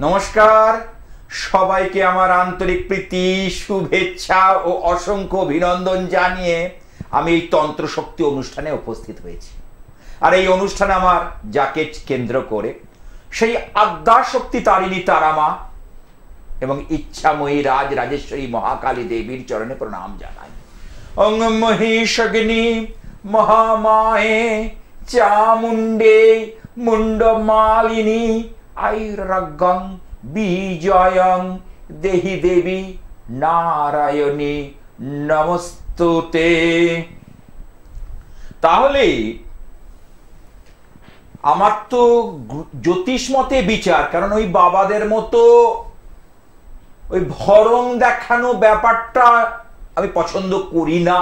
নমস্কার সবাইকে আমার আন্তরিক প্রীতি শুভেচ্ছা ও অসংখ্য অভিনন্দন জানিয়ে আমি এই তন্ত্র শক্তি অনুষ্ঠানে উপস্থিত হয়েছি। আর এই অনুষ্ঠানে আমার যাকে কেন্দ্র করে সেই আদ্যা শক্তি তারিণী তারামা এবং ইচ্ছাময়ী রাজেশ্বরী মহাকালী দেবীর চরণে প্রণাম জানাই। অং মহিষগ্নি মহামায়ে চামুণ্ডে মুন্ডমালিনী আইরাগং বিজয়ং দেহি দেবী নারায়ণী নমস্তুতে। তাহলে আমার তো জ্যোতিষ মতে বিচার, কারণ ওই বাবাদের মতো ওই ভরং দেখানো ব্যাপারটা আমি পছন্দ করি না।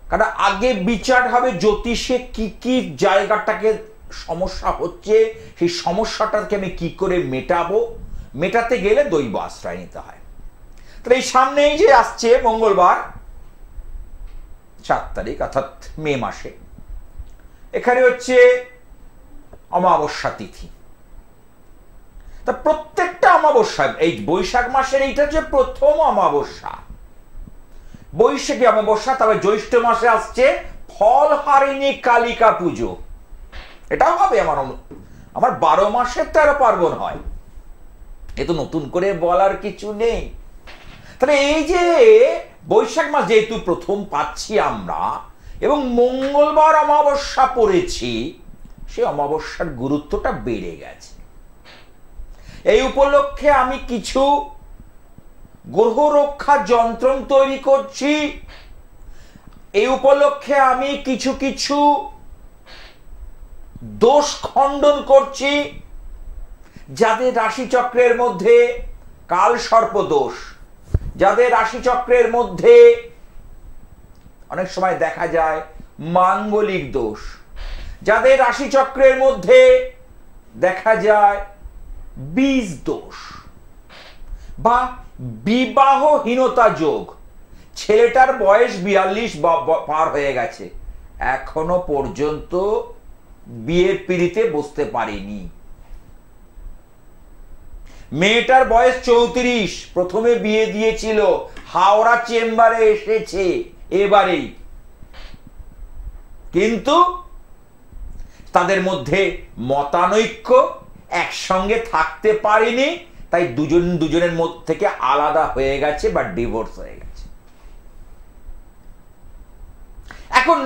কারণ আগে বিচার হবে জ্যোতিষে কি কি জায়গাটাকে সমস্যা হচ্ছে, সেই সমস্যাটাকে আমি কি করে মেটাবো, মেটাতে গেলে দৈব আশ্রয় নিতে হয়। তাহলে এই সামনেই যে আসছে মঙ্গলবার 4 তারিখ অর্থাৎ মে মাসে, এখানে হচ্ছে অমাবস্যা তিথি। তা প্রত্যেকটা অমাবস্যা, এই বৈশাখ মাসের এইটা হচ্ছে প্রথম অমাবস্যা, বৈশাখী অমাবস্যা। তবে জ্যৈষ্ঠ মাসে আসছে ফলহারিণী কালিকা পুজো। এটাও হবে আমার 12 মাসে 13 পার্বণ হয়, এ তো নতুন করে বলার কিছু নেই। তাহলে এই যে বৈশাখ মাস যেহেতু প্রথম পাচ্ছি আমরা এবং মঙ্গলবার অমাবস্যা পড়েছি, সেই অমাবস্যার গুরুত্বটা বেড়ে গেছে। এই উপলক্ষে আমি কিছু গ্রহ রক্ষা যন্ত্র তৈরি করছি। এই উপলক্ষে আমি কিছু কিছু দোষ খণ্ডন করছি। যাদের রাশিচক্রের মধ্যে কাল সর্প দোষ, যাদের রাশিচক্রের মধ্যে অনেক সময় দেখা যায় মাঙ্গলিক দোষ, যাদের রাশিচক্রের মধ্যে দেখা যায় বীজ দোষ বা বিবাহহীনতা যোগ, ছেলেটার বয়স 42 পার হয়ে গেছে, এখনো পর্যন্ত বিয়ের পিঁড়িতে বসতে পারেনি। মেয়েটার বয়স 34, প্রথমে বিয়ে দিয়েছিল, হাওড়া চেম্বারে এসেছে এবারেই, কিন্তু তাদের মধ্যে মতানৈক্য, একসঙ্গে থাকতে পারেনি, তাই দুজনের মধ্যে থেকে আলাদা হয়ে গেছে বা ডিভোর্স হয়ে গেছে। এখন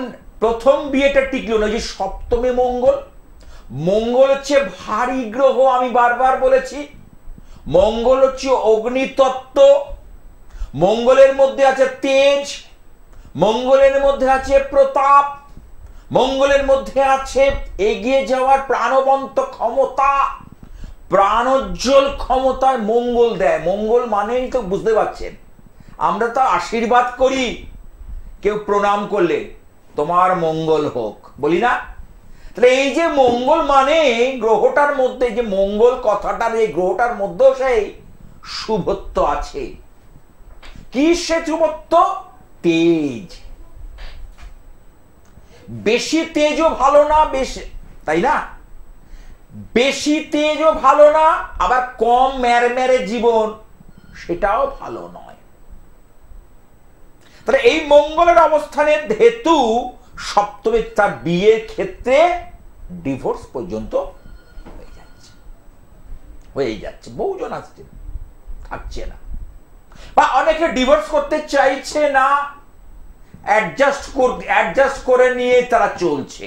প্রথম বিয়েটা টিকলো না, যে সপ্তমে মঙ্গল। মঙ্গল হচ্ছে ভারী গ্রহ, আমি বারবার বলেছি। মঙ্গল হচ্ছে অগ্নিতত্ত্ব, মঙ্গলের মধ্যে আছে তেজ, মঙ্গলের মধ্যে আছে প্রতাপ, মঙ্গলের মধ্যে আছে এগিয়ে যাওয়ার প্রাণবন্ত ক্ষমতা, প্রাণোজ্জ্বল ক্ষমতা মঙ্গল দেয়। মঙ্গল মানেই তো বুঝতে পারছেন, আমরা তো আশীর্বাদ করি, কেউ প্রণাম করলে তোমার মঙ্গল হোক বলি না। তাহলে এই যে মঙ্গল মানে গ্রহটার মধ্যে, যে মঙ্গল কথাটার এই গ্রহটার মধ্যেও সেই শুভত্ব আছে। কি সে শুভত্ব? তেজ। বেশি তেজও ভালো না, বেশি, তাই না? বেশি তেজও ভালো না, আবার কম মেরে জীবন সেটাও ভালো নয়। তাহলে এই মঙ্গলের অবস্থানের হেতু সপ্তমে তার বিয়ের ক্ষেত্রে ডিভোর্স পর্যন্ত হয়ে যাচ্ছে। বহুজন আসছে, থাকছে না, বা অনেকে ডিভোর্স করতে চাইছে না, অ্যাডজাস্ট করে নিয়ে তারা চলছে।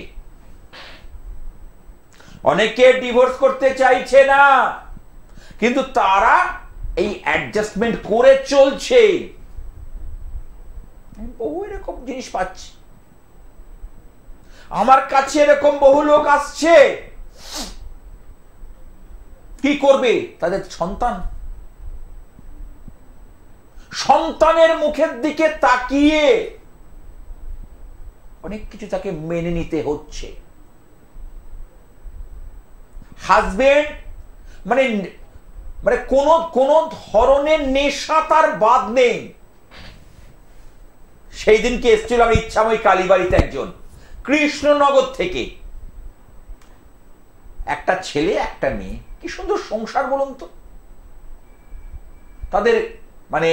অনেকে ডিভোর্স করতে চাইছে না, কিন্তু তারা এই অ্যাডজাস্টমেন্ট করে চলছে। বহু এরকম জিনিস পাচ্ছি, আমার কাছে এরকম বহু লোক আসছে। কি করবে? তাদের সন্তানের মুখের দিকে তাকিয়ে অনেক কিছু তাকে মেনে নিতে হচ্ছে। হাজবেন্ড মানে কোন ধরনের নেশা তার বাদ নেই। সেই দিনকে এসেছিল আমি ইচ্ছাময়ী কালীবাড়িতে একজন, কৃষ্ণনগর থেকে, একটা ছেলে একটা মেয়ে, কি সুন্দর সংসার বলুন তো। তাদের মানে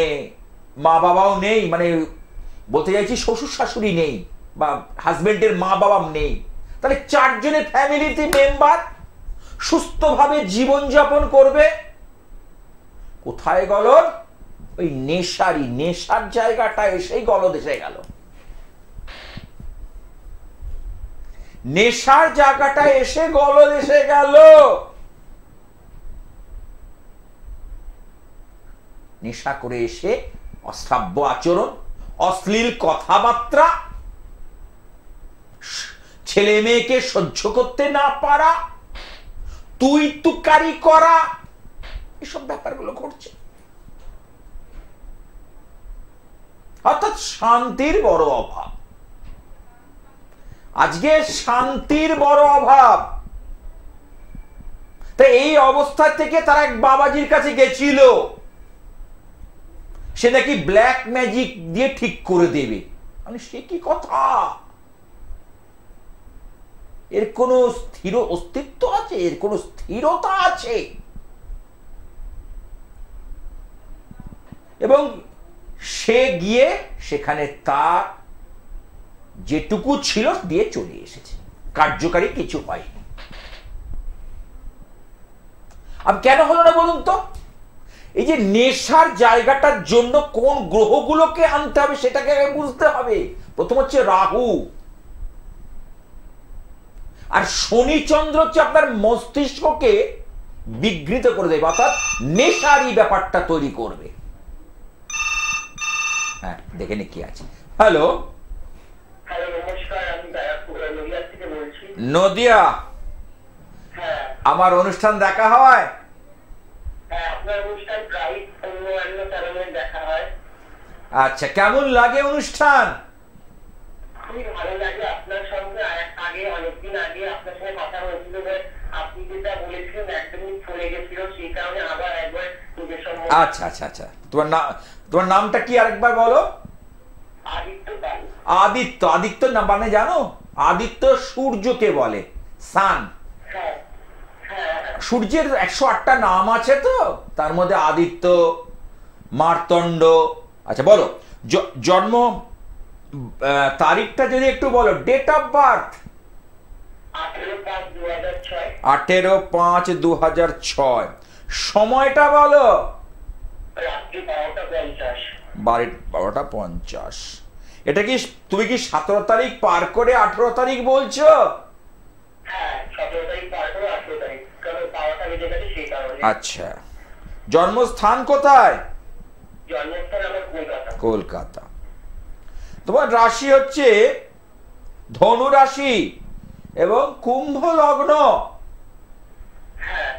মা বাবাও নেই, মানে বলতে চাইছি শ্বশুর শাশুড়ি নেই, বা হাজবেন্ডের মা বাবা নেই, তাহলে 4 জনের ফ্যামিলিতে মেম্বার সুস্থভাবে জীবনযাপন করবে। কোথায় গলদ? ওই নেশার জায়গাটা এসেই গলদ এসে গেল। নেশার জায়গাটা এসে গলদ এসে গেল। নেশা করে এসে অশ্রাব্য আচরণ, অশ্লীল কথাবার্তা, ছেলে মেয়েকে সহ্য করতে না পারা, তুই তুকারি করা, এসব ব্যাপারগুলো ঘটছে। অর্থাৎ শান্তির বড় অভাব। আজকে শান্তির বড় অভাব। তাই এই অবস্থা থেকে তারা এক বাবাজির কাছে গেছিল, সে নাকি ব্ল্যাক ম্যাজিক দিয়ে ঠিক করে দেবে। মানে সে কি কথা? এর কোন স্থির অস্তিত্ব আছে? এর কোন স্থিরতা আছে? এবং সে গিয়ে সেখানে তার যেটুকু ছিল দিয়ে চলে এসেছে, কার্যকারী কিছু হয়নি। আর কেন হলো না বলুন তো? এই যে নেশার জায়গাটার জন্য কোন গ্রহগুলোকে আনতে হবে সেটাকে বুঝতে হবে। প্রথম হচ্ছে রাহু, আর শনি চন্দ্র হচ্ছে আপনার মস্তিষ্ককে বিঘ্নিত করে দেবে, অর্থাৎ নেশারই ব্যাপারটা তৈরি করবে। হ্যাঁ, দেখে নি কি আছে। হ্যালো, নমস্কার, আমি নদিয়া থেকে বলছি। নদিয়া? হ্যাঁ, আমার অনুষ্ঠান দেখা হয়? হ্যাঁ, আপনার অনুষ্ঠান প্রায় অন্য চ্যানেলে দেখা হয়। আচ্ছা, কেমন লাগে অনুষ্ঠান? খুবই ভালো লাগে। আপনার সঙ্গে আগে অনেকদিন আগে আপনার সঙ্গে কথা হয়েছিল, আপনি যেটা বলেছিলেন একদমই চলে গেছিল, সেই কারণে আবার একবার নিজের সঙ্গে। আচ্ছা আচ্ছা আচ্ছা, তোমার নামটা কি আরেকবার বলো? আদিত্য পাল। আদিত্য। আদিত্য না মানে জানো, আদিত্য সূর্যকে বলে, সান। হ্যাঁ হ্যাঁ, সূর্যের 108টা নাম আছে, তো তার মধ্যে আদিত্য, মার্তণ্ড। আচ্ছা বলো, জন্ম তারিখটা যদি একটু বলো, ডেট অফ বার্থ। 18/5/2006। 18/5/2006। সময়টা বলো। রাত্রি 12টা 50। 12টা 50। এটা কি তুমি কি 17 তারিখ পার করে 18 তারিখ বলছো? হ্যাঁ, 17 তারিখ পার করে 18 তারিখ, কারণ 12টা বেজে গেছে সেই কারণে। আচ্ছা, জন্মস্থান কোথায়? জন্মস্থান আমার কলকাতা। কলকাতা। তোমার রাশি হচ্ছে ধনু রাশি এবং কুম্ভ লগ্ন। হ্যাঁ,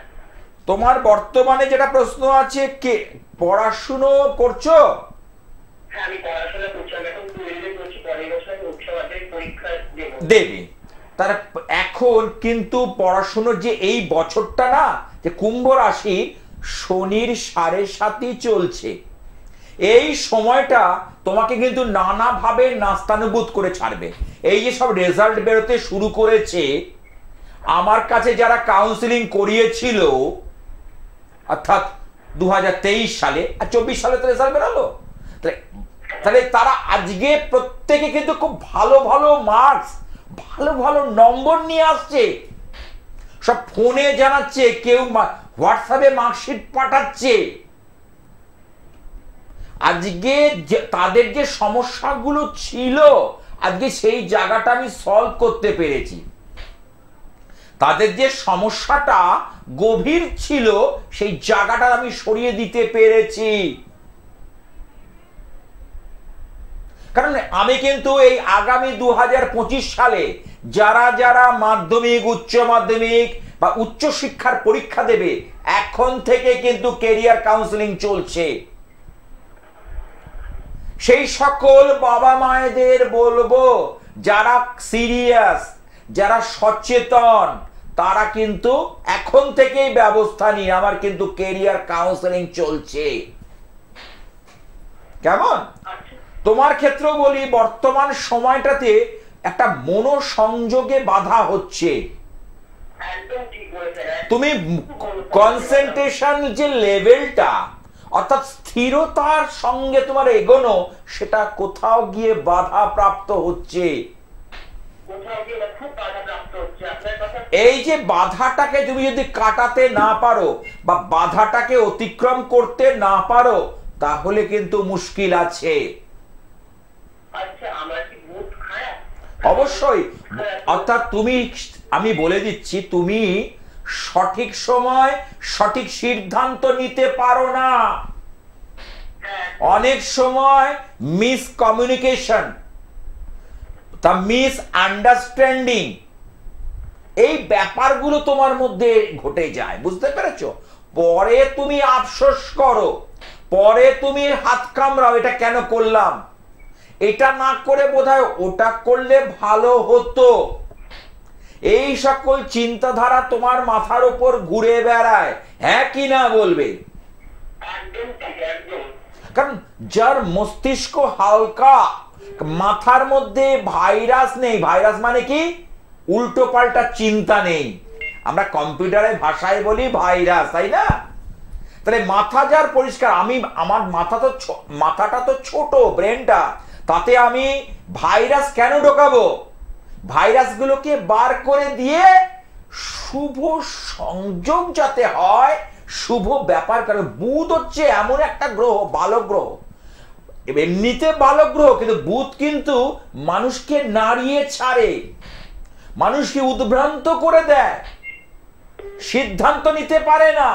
তোমার বর্তমানে যেটা প্রশ্ন আছে, কে পড়াশুনো করছো? হ্যাঁ, আমি পড়াশোনা করছি। আমি এখন 12 করছি, পরের বছর আমি উচ্চ মাধ্যমিক পরীক্ষা দেব। দেবে। তার এখন কিন্তু পড়াশুনোর যে এই বছরটা না, যে কুম্ভ রাশি শনির 7.5 চলছে, এই সময়টা তোমাকে কিন্তু নানাভাবে নাস্তানুভূত করে ছাড়বে। এই যে সব রেজাল্ট বেরোতে শুরু করেছে, আমার কাছে যারা কাউন্সিলিং করিয়েছিল, অর্থাৎ 2023 সালে, আর 24 সালে তো রেজাল্ট বেরোলো, তাহলে তারা আজকে প্রত্যেকে কিন্তু খুব ভালো ভালো মার্কস, ভালো ভালো নম্বর নিয়ে আসছে। সব ফোনে জানাচ্ছে, কেউ হোয়াটসঅ্যাপে মার্কশিট পাঠাচ্ছে। আজকে তাদের যে সমস্যাগুলো ছিল, আজকে সেই জায়গাটা আমি সলভ করতে পেরেছি। তাদের যে সমস্যাটা গভীর ছিল, সেই জায়গাটা আমি সরিয়ে দিতে পেরেছি। কারণ আমি কিন্তু এই আগামী 2025 সালে যারা যারা মাধ্যমিক, উচ্চ মাধ্যমিক বা উচ্চ শিক্ষার পরীক্ষা দেবে, এখন থেকে কিন্তু কেরিয়ার কাউন্সেলিং চলছে। সেই সকল বাবা মায়েদের বলবো, যারা সিরিয়াস, যারা সচেতন, তারা কিন্তু এখন থেকেই ব্যবস্থা নিন। আমার কিন্তু কেরিয়ার কাউন্সেলিং চলছে। কেমন? তোমার ক্ষেত্রেও বলি, বর্তমান সময়টাতে একটা মনোসংযোগে বাধা হচ্ছে। একদম ঠিক বলেছেন, তুমি কনসেন্ট্রেশন যে লেভেলটা, অর্থাৎ স্থিরতার সঙ্গে তোমার এগোনো, সেটা কোথাও গিয়ে বাধা প্রাপ্ত হচ্ছে। কোথাও গিয়ে খুব বাধাপ্রাপ্ত হচ্ছে। আপনার কথা এই যে বাধাটাকে তুমি যদি কাটাতে না পারো বা বাধাটাকে অতিক্রম করতে না পারো, তাহলে কিন্তু মুশকিল আছে। আচ্ছা, আমার কি বুধ খারাপ? অবশ্যই, অর্থাৎ তুমি, আমি বলে দিচ্ছি, তুমি সঠিক সময় সঠিক সিদ্ধান্ত নিতে পারো না। অনেক সময় মিসকমিউনিকেশন, তা মিস আন্ডারস্ট্যান্ডিং, এই ব্যাপারগুলো তোমার মধ্যে ঘটে যায়, বুঝতে পেরেছো? পরে তুমি আফসোস করো, পরে তুমি হাত কামড়াও, এটা কেন করলাম, এটা না করে বোধহয় ওটা করলে ভালো হতো। এই সকল চিন্তাধারা তোমার মাথার উপর ঘুরে বেড়ায়, হ্যাঁ কি না বলবে? একদম ঠিক, একদম। কারণ যার মস্তিষ্ক হালকা, মাথার মধ্যে ভাইরাস নেই, ভাইরাস মানে কি, উল্টো পাল্টা চিন্তা নেই, আমরা কম্পিউটারের ভাষায় বলি ভাইরাস, তাই না? তাহলে মাথা যার পরিষ্কার, আমার মাথাটা তো ছোট, ব্রেনটা, তাতে আমি ভাইরাস কেন ঢোকাবো? ভাইরাসগুলোকে বার করে দিয়ে শুভ সংযোগ যাতে হয়, শুভ ব্যাপার। কারণ বুধ হচ্ছে এমন একটা গ্রহ, বালক গ্রহ, এমনিতে বালক গ্রহ, কিন্তু বুধ কিন্তু মানুষকে নাড়িয়ে ছাড়ে, মানুষকে উদ্ভ্রান্ত করে দেয়, সিদ্ধান্ত নিতে পারে না,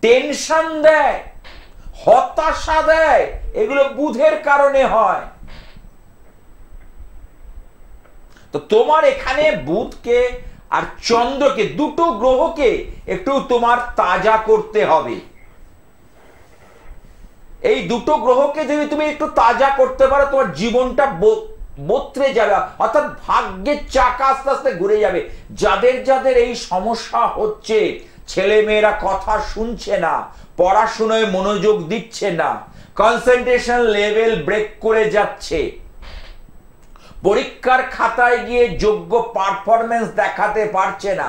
টেনশন দেয়, হতাশা দেয়, এগুলো বুধের কারণে হয়। তো তোমার এখানে বুধকে আর চন্দ্রকে, দুটো গ্রহকে একটু তোমার তাজা করতে হবে। এই দুটো গ্রহকে যদি তুমি একটু তাজা করতে পারো, তোমার জীবনটা বদলে যাবে, অর্থাৎ ভাগ্যের চাকা আস্তে আস্তে ঘুরে যাবে। যাদের যাদের এই সমস্যা হচ্ছে, ছেলে মেয়েরা কথা শুনছে না, পড়াশোনায় মনোযোগ দিচ্ছে না, কনসেন্ট্রেশন লেভেল ব্রেক করে যাচ্ছে, পরীক্ষার খাতায় গিয়ে যোগ্য পারফরমেন্স দেখাতে পারছে না,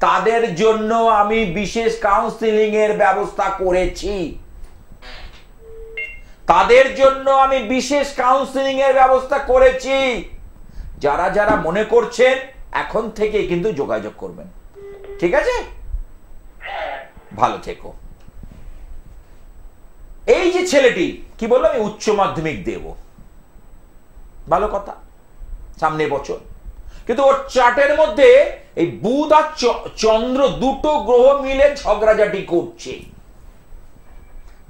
তাদের জন্য আমি বিশেষ কাউন্সিলিং এর ব্যবস্থা করেছি। তাদের জন্য আমি বিশেষ কাউন্সিলিং এর ব্যবস্থা করেছি। যারা যারা মনে করছেন, এখন থেকে কিন্তু যোগাযোগ করবেন, ঠিক আছে? ভালো থেকো। এই যে ছেলেটি কি বললো, আমি উচ্চ মাধ্যমিক দেব, ভালো কথা, সামনের বছর, কিন্তু ওর চার্টের মধ্যে এই বুধ আর চন্দ্র দুটো গ্রহ মিলে ঝগড়াঝাটি করছে,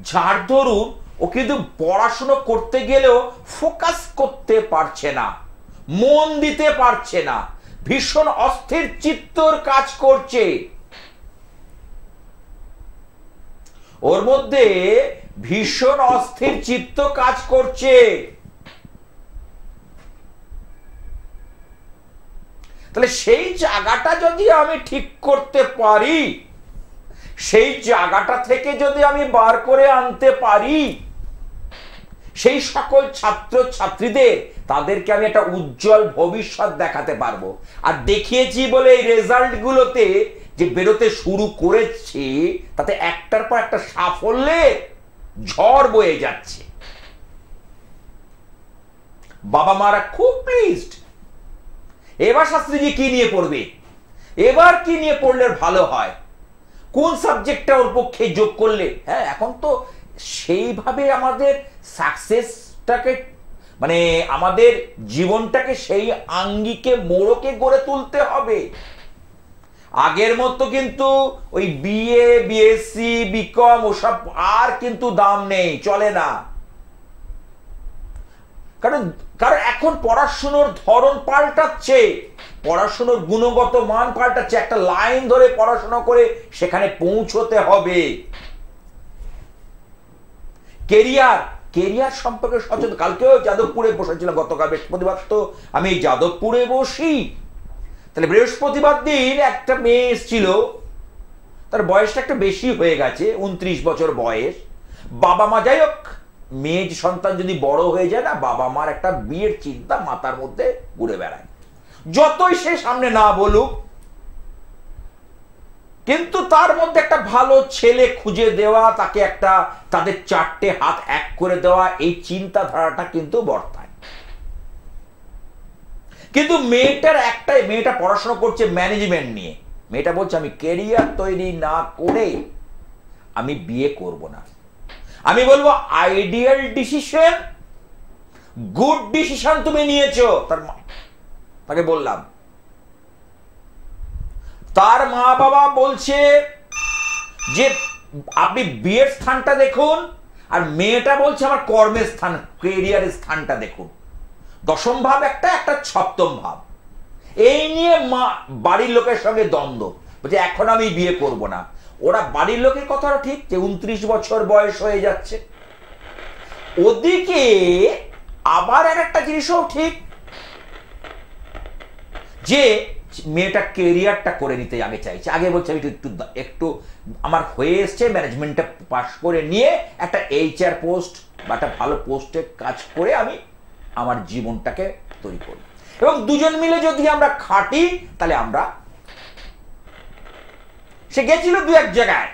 যার দরুন ও কিন্তু পড়াশোনা করতে গেলেও ফোকাস করতে পারছে না, মন দিতে পারছে না, ভীষণ অস্থির চিত্তর কাজ করছে ওর মধ্যে, ভীষণ অস্থির চিত্ত কাজ করছে। তাহলে সেই জায়গাটা যদি আমি ঠিক করতে পারি, সেই জায়গাটা থেকে যদি আমি বার করে আনতে পারি, সেই সকল ছাত্র ছাত্রীদের, তাদেরকে আমি একটা উজ্জ্বল ভবিষ্যৎ দেখাতে পারবো। আর দেখিয়েছি বলে এই রেজাল্ট গুলোতে যে বেরোতে শুরু করেছি, তাতে একটার পর একটা সাফল্যের ঝড় বয়ে যাচ্ছে। বাবা মারা খুব প্লিজড। এবার শাস্ত্রীজি কি নিয়ে পড়বে, এবার কি নিয়ে পড়লে ভালো হয়, কোন সাবজেক্টটা ওর পক্ষে যোগ করলে, হ্যাঁ, এখন তো সেইভাবে আমাদের সাকসেসটাকে, মানে আমাদের জীবনটাকে সেই আঙ্গিকে মোড়কে গড়ে তুলতে হবে। আগের মতো কিন্তু ওই বিএ, বিএসসি, বিকম ওসব আর কিন্তু দাম নেই, চলে না। কারণ এখন পড়াশোনার ধরন পাল্টাচ্ছে, পড়াশোনার গুণগত মান পাল্টাচ্ছে, একটা লাইন ধরে পড়াশোনা করে সেখানে পৌঁছতে হবে। কেরিয়ার সম্পর্কে সচেতন। কালকেও যাদবপুরে বসেছিলাম, গতকাল বৃহস্পতিবার তো আমি যাদবপুরে বসি। তাহলে বৃহস্পতিবার দিন একটা মেয়ে এসেছিল, তার বয়সটা একটা বেশি হয়ে গেছে, 29 বছর বয়স। বাবা মা, যাই হোক, মেয়ে সন্তান যদি বড় হয়ে যায় না, বাবা মার একটা বিয়ের চিন্তা মাথার মধ্যে ঘুরে বেড়ায়, যতই সে সামনে না বলুক। কিন্তু তার মধ্যে একটা ভালো ছেলে খুঁজে দেওয়া, তাকে একটা তাদের 4টে হাত এক করে দেওয়া, এই চিন্তাধারাটা কিন্তু বর্তায়। কিন্তু মেয়েটা পড়াশোনা করছে ম্যানেজমেন্ট নিয়ে। মেয়েটা বলছে আমি কেরিয়ার তৈরি না করে আমি বিয়ে করব না। আমি বলবো আইডিয়াল ডিসিশন, গুড ডিসিশন তুমি নিয়েছো। তাকে বললাম, তার মা বাবা বলছে যে আপনি বিয়ের স্থানটা দেখুন, আর মেয়েটা বলছে আমার কর্মের স্থান, কেরিয়ারের স্থানটা দেখুন। দশম ভাব একটা সপ্তম ভাব, এই নিয়ে বাড়ির লোকের সঙ্গে দ্বন্দ্ব। বলছে এখন আমি বিয়ে করব না। ওরা বাড়ির লোকের কথাটা ঠিক যে 29 বছর বয়স হয়ে যাচ্ছে। ওদিকে আবার একটা জিনিসও ঠিক যে মেয়েটা কেরিয়ারটা করে নিতে আগে চাইছে। আগে বলছে আমি একটু আমার হয়ে এসছে, ম্যানেজমেন্টটা পাস করে নিয়ে একটা HR পোস্ট বা একটা ভালো পোস্টে কাজ করে আমি আমার জীবনটাকে তৈরি করি, এবং দুজন মিলে যদি আমরা খাটি তাহলে আমরা। সে গেছিল 2-1 জায়গায়,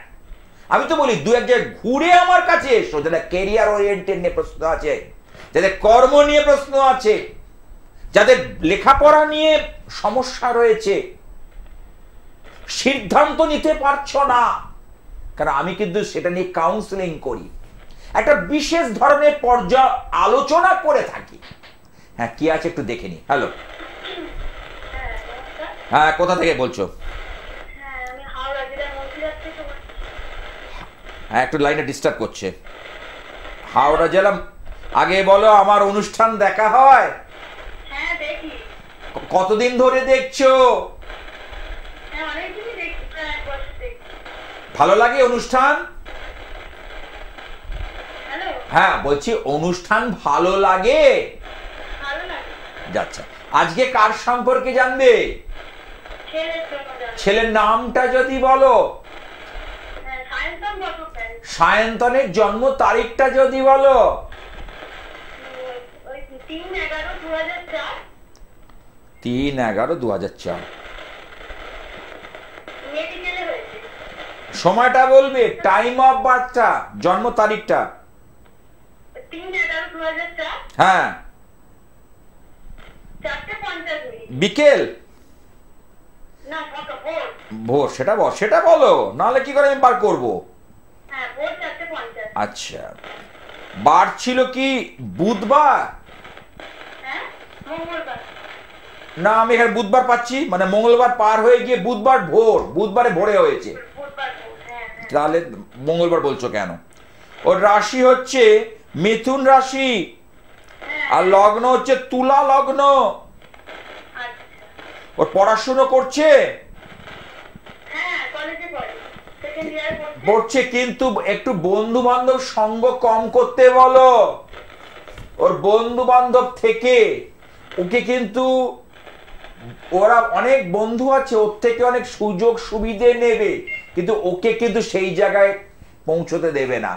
আমি তো বলি 2-1 জায়গায় ঘুরে আমার কাছে এসো, যাদের কেরিয়ার ওরিয়েন্টেড নিয়ে প্রশ্ন আছে, যাদের কর্ম নিয়ে প্রশ্ন আছে, যাদের লেখাপড়া নিয়ে সমস্যা রয়েছে, সিদ্ধান্ত নিতে পারছো না। কারণ আমি কিন্তু সেটা নিয়ে কাউন্সেলিং করি, একটা বিশেষ ধরনের পর্যায়ে আলোচনা করে থাকি। হ্যাঁ, কি আছে একটু দেখে নি। হ্যালো, হ্যাঁ, কোথা থেকে বলছো? হ্যাঁ, একটু লাইনে ডিস্টার্ব করছে। হাওড়া জেলা। আগে বলো, আমার অনুষ্ঠান দেখা হয়? কতদিন ধরে দেখছো? ভালো লাগে অনুষ্ঠান? হ্যাঁ, বলছি অনুষ্ঠান ভালো লাগে? আচ্ছা, আজকে কার সম্পর্কে জানবে? ছেলের নামটা যদি বলো। সায়ন্তনের জন্ম তারিখটা যদি বলো। 3/11/2004। সময়টা বলবে, টাইম অফ বার্থটা, জন্ম তারিখটা। 3/11/2004। হ্যাঁ, বিকেল না ভোর? সেটা বলো, নাহলে কি করে আমি বার করবো? হ্যাঁ, ভোর 4:50। আচ্ছা, বার ছিল কি বুধবার? হ্যাঁ, মঙ্গলবার। না, আমি এখানে বুধবার পাচ্ছি, মানে মঙ্গলবার পার হয়ে গিয়ে বুধবার ভোর, বুধবারে ভোরে হয়েছে। তাহলে মঙ্গলবার বলছো কেন? ওর রাশি হচ্ছে মিথুন রাশি, আর লগ্ন হচ্ছে তুলা লগ্ন। ওর পড়াশুনো করছে? পড়ছে, কিন্তু একটু বন্ধু বান্ধব সঙ্গ কম করতে বলো। ওর বন্ধু বান্ধব থেকে ওকে কিন্তু, ওরা অনেক বন্ধু আছে, ওর থেকে অনেক সুযোগ সুবিধে নেবে, কিন্তু ওকে কিন্তু সেই জায়গায় পৌঁছতে দেবে না।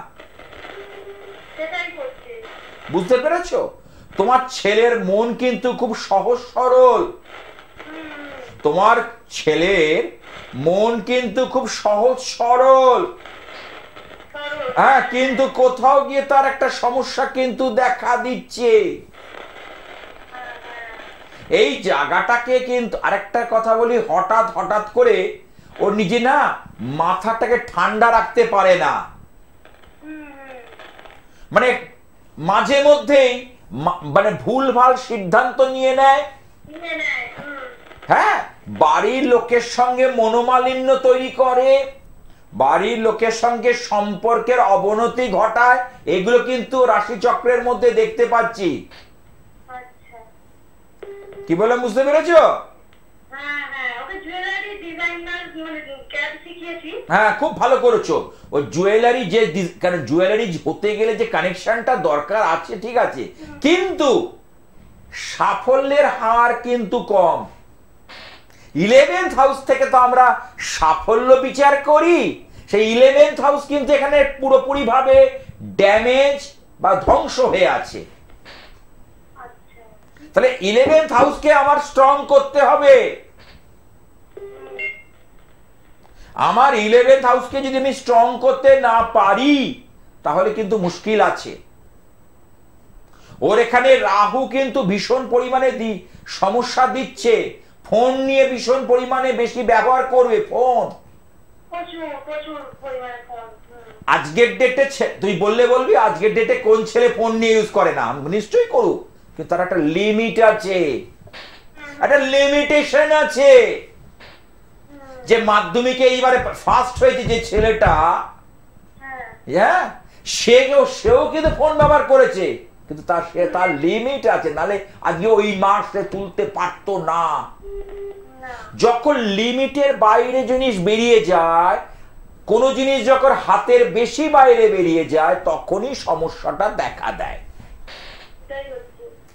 বুঝতে পেরেছো? তোমার ছেলের মন কিন্তু খুব সহজ সরল। তোমার ছেলের মন কিন্তু খুব সহজ সরল। হ্যাঁ, কিন্তু কোথাও গিয়ে তার একটা সমস্যা কিন্তু দেখা দিচ্ছে। এই জায়গাটাকে কিন্তু আরেকটা কথা বলি, হঠাৎ করে ও নিজে না মাথাটাকে ঠান্ডা রাখতে পারে না, মানে মাঝে মধ্যেই মানে ভুলভাল সিদ্ধান্ত নিয়ে নেয়। হ্যাঁ, বাড়ির লোকের সঙ্গে মনোমালিন্য তৈরি করে, বাড়ির লোকের সঙ্গে সম্পর্কের অবনতি ঘটায়। এগুলো কিন্তু রাশিচক্রের মধ্যে দেখতে পাচ্ছি। কি বলে, বুঝতে পেরেছো? হ্যাঁ, খুব ভালো করেছো। ওই জুয়েলারি যে, কারণ জুয়েলারি হতে গেলে যে কানেকশনটা দরকার আছে, ঠিক আছে, কিন্তু সাফল্যের হার কিন্তু কম। 11th হাউস থেকে তো আমরা সাফল্য বিচার করি, সেই 11th হাউস কিন্তু এখানে পুরোপুরি ভাবে ড্যামেজ বা ধ্বংস হয়ে আছে। তাহলে 11th হাউসকে আমার স্ট্রং করতে হবে। আমার 11th হাউসকে যদি আমি স্ট্রং করতে না পারি তাহলে কিন্তু মুশকিল আছে। ওর এখানে রাহু কিন্তু ভীষণ পরিমাণে সমস্যা দিচ্ছে, ফোন নিয়ে ভীষণ পরিমাণে বেশি ব্যবহার করবে, ফোন প্রচুর পরিমাণে ফোন। আজকের ডেটে তুই বলবি আজকের ডেটে কোন ছেলে ফোন নিয়ে ইউজ করে না, নিশ্চয়ই করুক, কিন্তু তার একটা লিমিট আছে, একটা লিমিটেশন আছে। যে মাধ্যমিকে এইবারে ফার্স্ট হয়েছে যে ছেলেটা, হ্যাঁ, সেও কিন্তু ফোন ব্যবহার করেছে, কিন্তু তার লিমিট আছে, নালে আজকে ওই মার্কসে তুলতে পারতো না। যখন লিমিটের বাইরে জিনিস বেরিয়ে যায়, কোন জিনিস যখন হাতের বেশি বাইরে বেরিয়ে যায়, তখনই সমস্যাটা দেখা দেয়।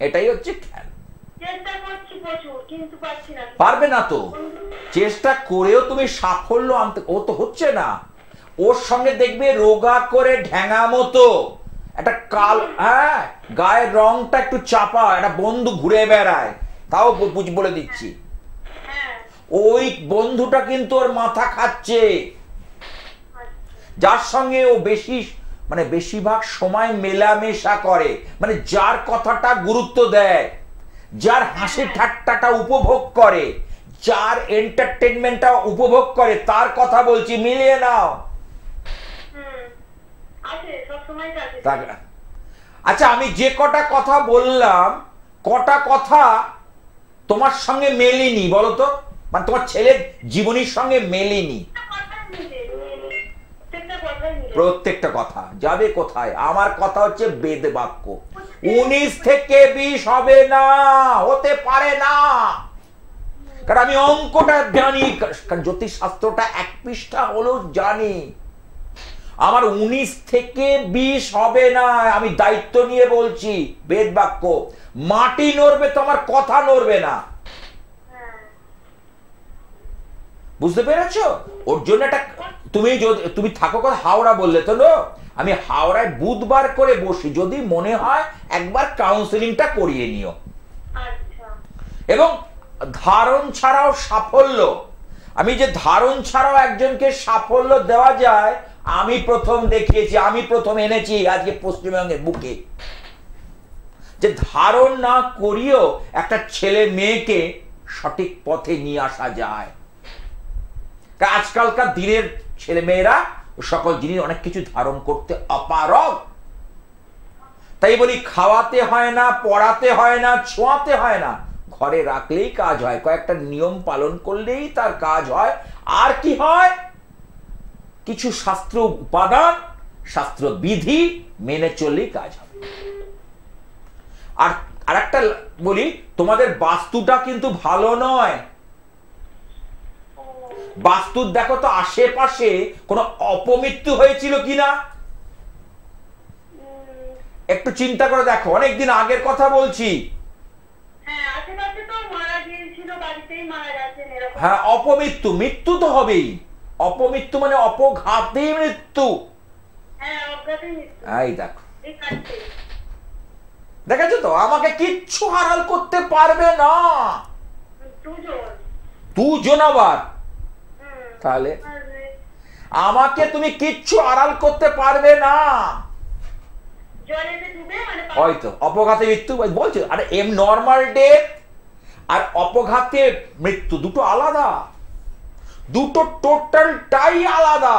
এটাই হচ্ছে খেয়াল। পারবে না তো, চেষ্টা করেও তুমি সাফল্য আনতে, ও তো হচ্ছে না। ওর সঙ্গে দেখবে রোগা করে ঢ্যাঙা মতো একটা হ্যাঁ, গায়ের রংটা একটু চাপা একটা বন্ধু ঘুরে বেড়ায়, তাও বলে দিচ্ছি, ওই বন্ধুটা কিন্তু ওর মাথা খাচ্ছে। যার সঙ্গে ও বেশিরভাগ সময় মেলামেশা করে, মানে যার কথাটা গুরুত্ব দেয়, যার হাসি ঠাট্টাটা উপভোগ করে, যার এন্টারটেনমেন্টটা উপভোগ করে, তার কথা বলছি, মিলিয়ে নাও। আচ্ছা, আমি যে কটা কথা বললাম, কটা কথা তোমার সঙ্গে মেলেনি বলো তো, মানে তোমার ছেলের জীবনীর সঙ্গে মেলেনি? প্রত্যেকটা কথা যাবে কোথায়? আমার কথা হচ্ছে বেদ বাক্য। 19 থেকে 20 হবে না, হতে পারে না, কারণ আমি অঙ্কটা জানি, কারণ জ্যোতিষ শাস্ত্রটা 1 পৃষ্ঠা হলো জানি। আমার 19 থেকে 20 হবে না, আমি দায়িত্ব নিয়ে বলছি, বেদ বাক্য। মাটি নড়বে, তোমার কথা নড়বে না, বুঝতে পেরেছো? ওর জন্য একটা তুমি থাকো হাওড়া বললে তো, আমি হাওড়ায় বুধবার করে বসি, যদি মনে হয় একবার কাউন্সিলিংটা করিয়ে নিও। এবং ধারণ ছাড়াও সাফল্য, আমি যে ধারণ ছাড়াও একজনকে সাফল্য দেওয়া যায়, আমি প্রথম দেখিয়েছি, আমি প্রথম এনেছি আজকে পশ্চিমবঙ্গের বুকে, যে ধারণ না করিয়েও একটা ছেলে মেয়েকে সঠিক পথে নিয়ে আসা যায়। আজকালকার দিনের ছেলে মেয়েরা সকল জিনিস অনেক কিছু ধারণ করতে অপারগ। তাই বলি, খাওয়াতে হয় না, পড়াতে হয় না, ছোঁয়াতে হয় না, ঘরে রাখলেই কাজ হয়, কয়েকটা নিয়ম পালন করলেই তার কাজ হয়। আর কি হয়? কিছু শাস্ত্র উপাদান, শাস্ত্র বিধি মেনে চললেই কাজ হবে। আর একটা বলি, তোমাদের বাস্তুটা কিন্তু ভালো নয়। বাস্তু দেখো তো আশেপাশে কোনো অপমৃত্যু হয়েছিল কিনা, একটু চিন্তা করে দেখো। অনেকদিন আগের কথা বলছি। হ্যাঁ, অপমৃত্যু, মৃত্যু তো হবেই। অপমৃত্যু মানে অপঘাতে মৃত্যু। এই দেখো, দেখেছো তো, আমাকে কিচ্ছু হারাল করতে পারবে না। দুজন আবার, তাহলে আমাকে তুমি কিচ্ছু আড়াল করতে পারবে না। হয়তো অপঘাতে মৃত্যু বলছো, আরে নর্মাল ডেথ আর অপঘাতে মৃত্যু দুটো আলাদা, দুটো টোটালটাই আলাদা।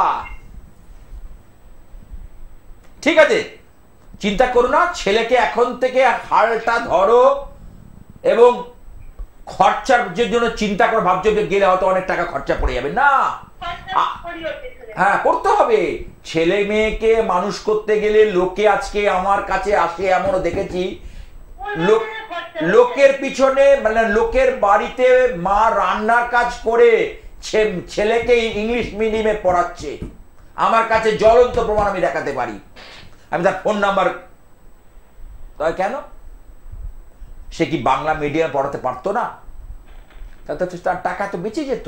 ঠিক আছে, চিন্তা করো না, ছেলেকে এখন থেকে হালটা ধরো এবং খরচার জন্য চিন্তা করে ভাবছো যে গেলে হয়তো অনেক টাকা খরচা পড়ে যাবে না। হ্যাঁ, করতে হবে। ছেলে মেয়েকে মানুষ করতে গেলে লোকে আজকে আমার কাছে আসে, এমনও দেখেছি, লোকের পিছনে, মানে লোকের বাড়িতে মা রান্নার কাজ করে ছেলেকে ইংলিশ মিডিয়ামে পড়াচ্ছে। আমার কাছে জ্বলন্ত প্রমাণ আমি দেখাতে পারি, আমি তার ফোন নাম্বার। কেন? সে কি বাংলা মিডিয়ামে পড়াতে পারতো না? তার টাকা তো বেঁচে যেত।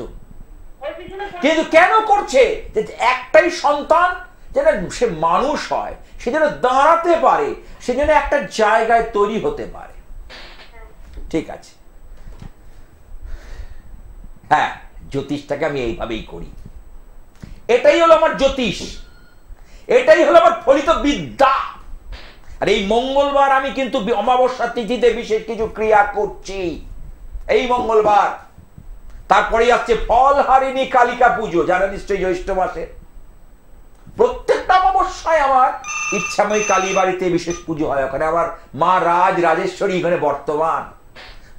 কিন্তু কেন করছে? যে একটাই সন্তান যেন সে মানুষ হয়, সে যেন দাঁড়াতে পারে, সে যেন একটা জায়গায় তৈরি হতে পারে। ঠিক আছে, হ্যাঁ, জ্যোতিষটাকে আমি এইভাবেই করি। এটাই হলো আমার জ্যোতিষ, এটাই হলো আমার ফলিত বিদ্যা। আর এই মঙ্গলবার আমি কিন্তু অমাবস্যা তিথিতে বিশেষ কিছু ক্রিয়া করছি, এই মঙ্গলবার। তারপরে আসছে ফলহারিণী কালিকা পুজো, জানা নিশ্চয়ই জ্যৈষ্ঠ মাসে। প্রত্যেকটা অমাবস্যায় আমার ইচ্ছাময়ী কালী বাড়িতে বিশেষ পুজো হয়। ওখানে আমার মা রাজেশ্বরী এখানে বর্তমান,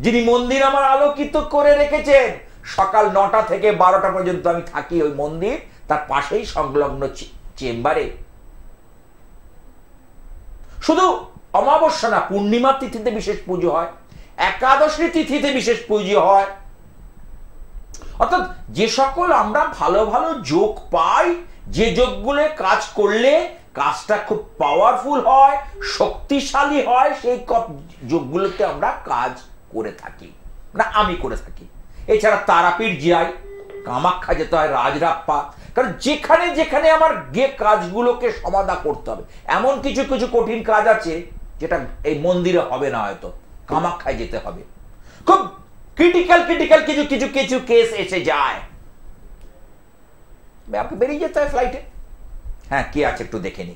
যিনি মন্দির আমার আলোকিত করে রেখেছেন। সকাল 9টা থেকে 12টা পর্যন্ত আমি থাকি ওই মন্দির, তার পাশেই সংলগ্ন চেম্বারে। শুধু অমাবস্যা না, পূর্ণিমা তিথিতে বিশেষ পুজো হয়, একাদশী তিথিতে বিশেষ পুজো হয়। অর্থাৎ যে সকল আমরা ভালো ভালো যোগ পাই, যে যোগগুলো কাজ করলে কাজটা খুব পাওয়ারফুল হয়, শক্তিশালী হয়, সেই যোগগুলোতে আমরা কাজ করে থাকি, না আমি করে থাকি। এছাড়া তারাপীঠ যাই, কামাখ্যা যেতে হয়, রাজরাপ্পা। কারণ যেখানে যেখানে আমার গিয়ে কাজগুলোকে সমাধা করতে হবে, এমন কিছু কিছু কঠিন কাজ আছে যেটা এই মন্দিরে হবে না, হয়তো কামাখ্যায় যেতে হবে। খুব ক্রিটিক্যাল কিছু কিছু কিছু কেস এসে যায়, আপনি বেরিয়ে যেতে হয় ফ্লাইটে। হ্যাঁ, কি আছে একটু দেখে নি।